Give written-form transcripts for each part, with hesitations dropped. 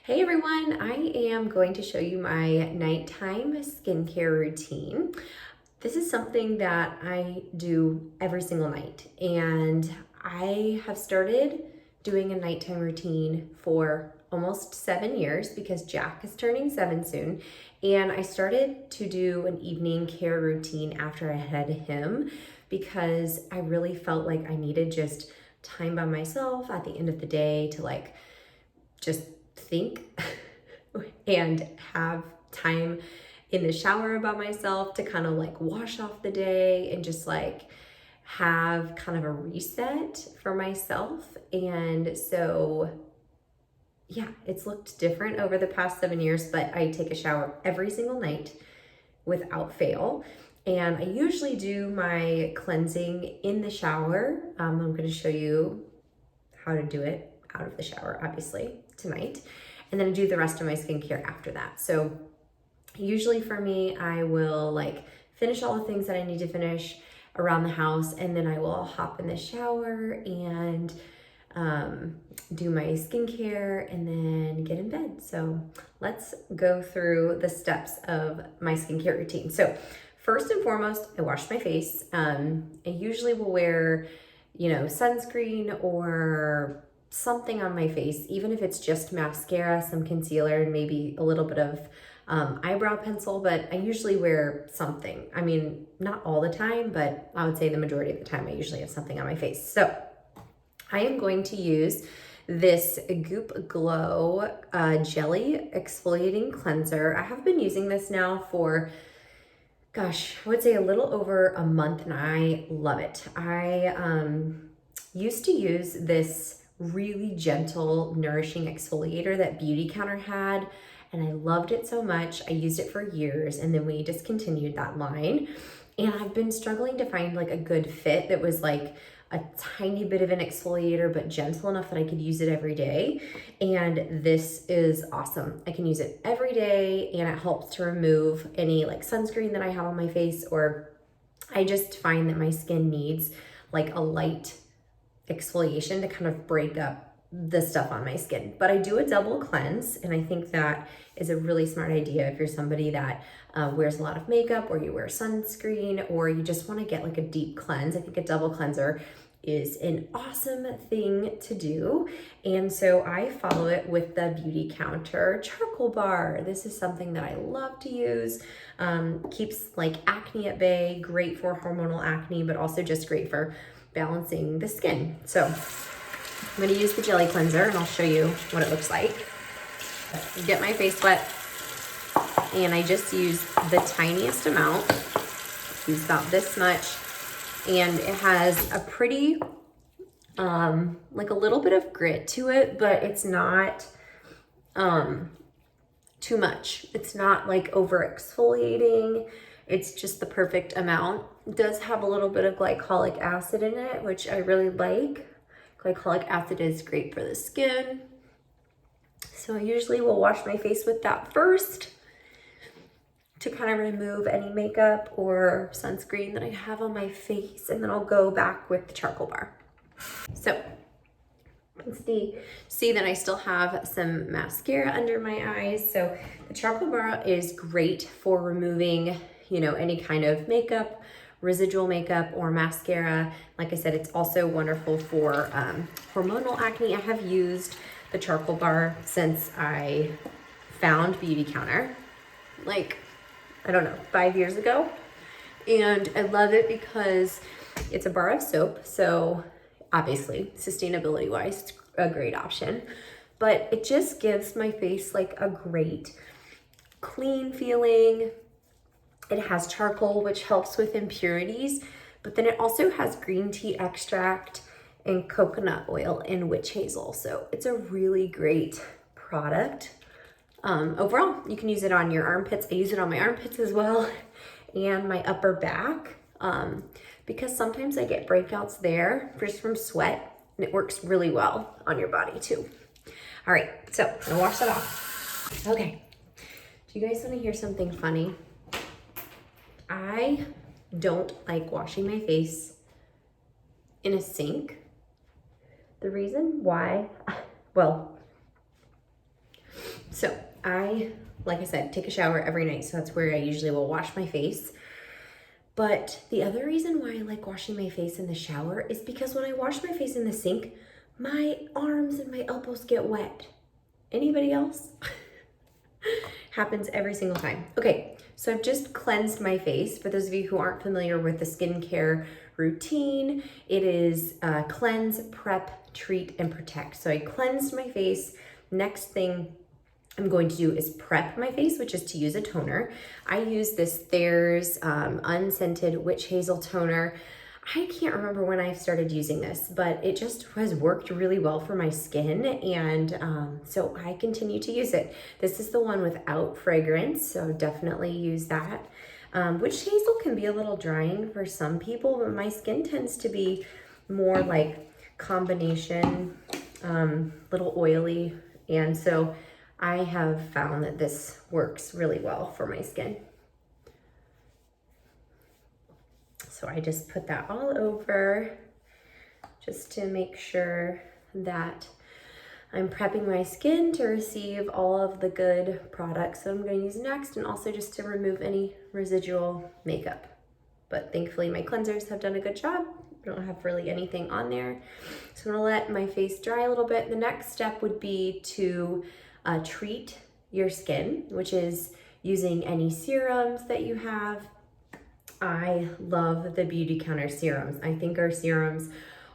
Hey everyone, I am going to show you my nighttime skincare routine. This is something that I do every single night, and I have started doing a nighttime routine for almost 7 years because Jack is turning 7 soon. And I started to do an evening care routine after I had him because I really felt like I needed just time by myself at the end of the day to just think and have time in the shower by myself to kind of wash off the day and just have kind of a reset for myself. And so yeah, it's looked different over the past 7 years, but I take a shower every single night without fail. And I usually do my cleansing in the shower. I'm going to show you how to do it out of the shower, obviously, tonight. And then I do the rest of my skincare after that. So usually for me, I will finish all the things that I need to finish around the house, and then I will hop in the shower and do my skincare and then get in bed. So let's go through the steps of my skincare routine. So first and foremost, I wash my face. I usually will wear, sunscreen or something on my face, even if it's just mascara, some concealer, and maybe a little bit of eyebrow pencil, but I usually wear something. I mean, not all the time, but I would say the majority of the time I usually have something on my face. So I am going to use this Goop Glow Jelly Exfoliating Cleanser. I have been using this now for, gosh, I would say a little over a month, and I love it. I used to use this really gentle, nourishing exfoliator that Beauty Counter had, and I loved it so much. I used it for years, and then we discontinued that line. And I've been struggling to find a good fit that was a tiny bit of an exfoliator, but gentle enough that I could use it every day. And this is awesome. I can use it every day, and it helps to remove any sunscreen that I have on my face, or I just find that my skin needs a light exfoliation to kind of break up the stuff on my skin. But I do a double cleanse, and I think that is a really smart idea if you're somebody that wears a lot of makeup, or you wear sunscreen, or you just want to get a deep cleanse. I think a double cleanser is an awesome thing to do. And so I follow it with the Beauty Counter charcoal bar. This is something that I love to use. Keeps acne at bay, great for hormonal acne, but also just great for balancing the skin. So I'm going to use the jelly cleanser, and I'll show you what it looks like. Get my face wet, and I just use the tiniest amount. Use about this much, and it has a pretty a little bit of grit to it, but it's not too much. It's not over exfoliating. It's just the perfect amount. It does have a little bit of glycolic acid in it, which I really like. Glycolic acid is great for the skin. So I usually will wash my face with that first to kind of remove any makeup or sunscreen that I have on my face, and then I'll go back with the charcoal bar. So let's see that I still have some mascara under my eyes. So the charcoal bar is great for removing any kind of makeup, residual makeup, or mascara. Like I said, it's also wonderful for hormonal acne. I have used the charcoal bar since I found Beauty Counter, I don't know, 5 years ago. And I love it because it's a bar of soap. So obviously, sustainability wise, it's a great option, but it just gives my face a great clean feeling. It has charcoal, which helps with impurities, but then it also has green tea extract and coconut oil and witch hazel. So it's a really great product. Overall, you can use it on your armpits. I use it on my armpits as well, and my upper back, because sometimes I get breakouts there just from sweat, and it works really well on your body too. All right, so I'm gonna wash that off. Okay, do you guys wanna hear something funny? I don't like washing my face in a sink. The reason why, well, So like I said, take a shower every night. So that's where I usually will wash my face. But the other reason why I like washing my face in the shower is because when I wash my face in the sink, my arms and my elbows get wet. Anybody else? Happens every single time. Okay, so I've just cleansed my face. For those of you who aren't familiar with the skincare routine, it is cleanse, prep, treat, and protect. So I cleansed my face. Next thing I'm going to do is prep my face, which is to use a toner. I use this Thayer's unscented witch hazel toner. I can't remember when I started using this, but it just has worked really well for my skin, and so I continue to use it. This is the one without fragrance, so definitely use that. Witch hazel can be a little drying for some people, but my skin tends to be more like combination, little oily, and so I have found that this works really well for my skin. So I just put that all over just to make sure that I'm prepping my skin to receive all of the good products that I'm going to use next, and also just to remove any residual makeup. But thankfully my cleansers have done a good job. I don't have really anything on there. So I'm going to let my face dry a little bit. The next step would be to treat your skin, which is using any serums that you have. I love the Beauty Counter serums. I think our serums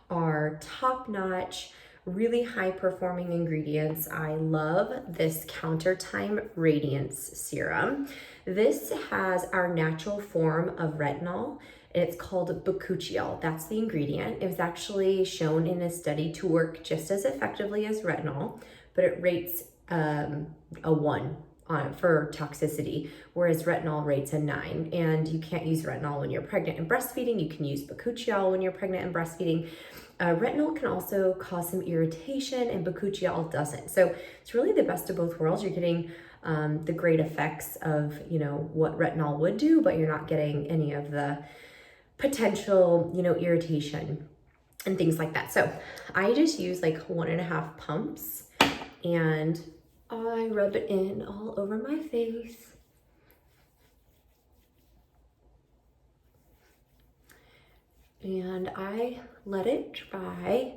are top-notch, really high-performing ingredients. I love this Counter Time Radiance Serum. This has our natural form of retinol, and it's called bakuchiol. That's the ingredient. It was actually shown in a study to work just as effectively as retinol, but it rates a 1 for toxicity, whereas retinol rates a 9. And you can't use retinol when you're pregnant and breastfeeding. You can use bakuchiol when you're pregnant and breastfeeding. Retinol can also cause some irritation, and bakuchiol doesn't. So it's really the best of both worlds. You're getting the great effects of, you know, what retinol would do, but you're not getting any of the potential, you know, irritation and things like that. So I just use like 1.5 pumps, and I rub it in all over my face. And I let it dry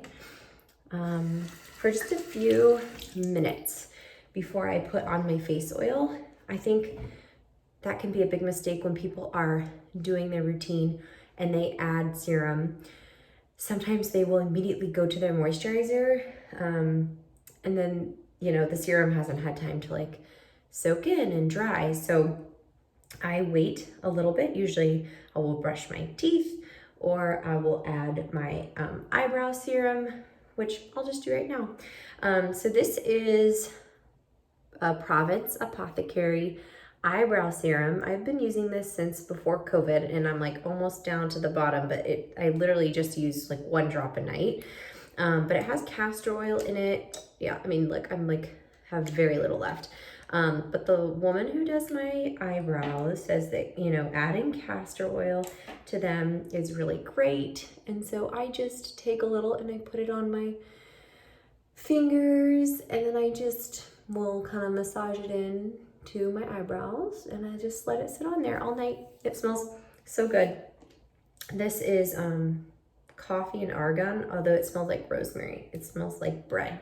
for just a few minutes before I put on my face oil. I think that can be a big mistake when people are doing their routine and they add serum. Sometimes they will immediately go to their moisturizer, and then, you know, the serum hasn't had time to like soak in and dry. So I wait a little bit. Usually I will brush my teeth, or I will add my eyebrow serum, which I'll just do right now. So this is a Province Apothecary eyebrow serum. I've been using this since before COVID, and I'm like almost down to the bottom, but I literally just use like 1 drop a night. But it has castor oil in it. Yeah, I mean, look, I'm like, have very little left. But the woman who does my eyebrows says that, you know, adding castor oil to them is really great. And so I just take a little and I put it on my fingers, and then I just will kind of massage it in to my eyebrows, and I just let it sit on there all night. It smells so good. This is coffee and argan, although it smells like rosemary. It smells like bread.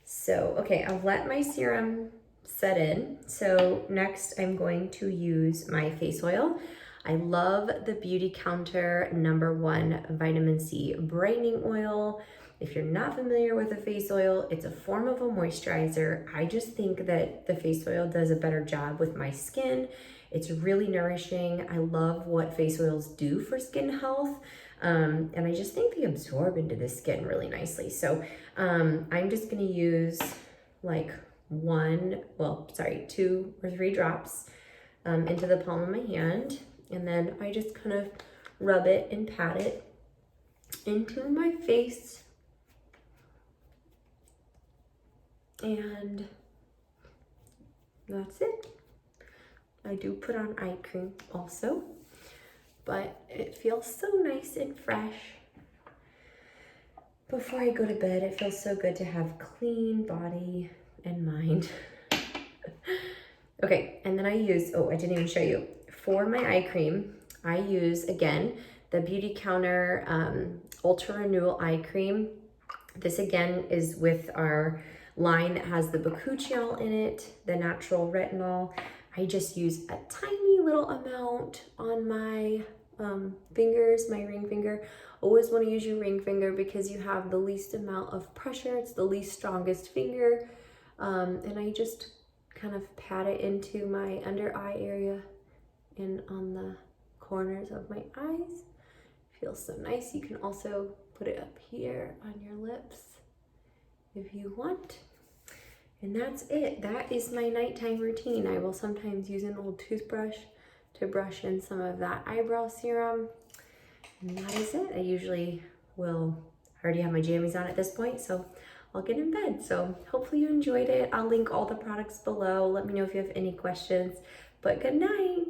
So, okay, I've let my serum set in. So next I'm going to use my face oil. I love the Beauty Counter #1 Vitamin C Brightening Oil. If you're not familiar with a face oil, it's a form of a moisturizer. I just think that the face oil does a better job with my skin. It's really nourishing. I love what face oils do for skin health. And I just think they absorb into the skin really nicely. So I'm just gonna use like 2 or 3 drops into the palm of my hand. And then I just kind of rub it and pat it into my face. And that's it. I do put on eye cream also, but it feels so nice and fresh. Before I go to bed, it feels so good to have clean body and mind. Okay, and then I use, oh, I didn't even show you. For my eye cream, I use, again, the Beauty Counter Ultra Renewal Eye Cream. This, again, is with our line that has the bakuchiol in it, the natural retinol. I just use a tiny little amount on my fingers, my ring finger. Always want to use your ring finger because you have the least amount of pressure. It's the least strongest finger. And I just kind of pat it into my under eye area and on the corners of my eyes. Feels so nice. You can also put it up here on your lips if you want. And that's it. That is my nighttime routine. I will sometimes use an old toothbrush to brush in some of that eyebrow serum. And that is it. I usually will already have my jammies on at this point, so I'll get in bed. So hopefully you enjoyed it. I'll link all the products below. Let me know if you have any questions. But good night.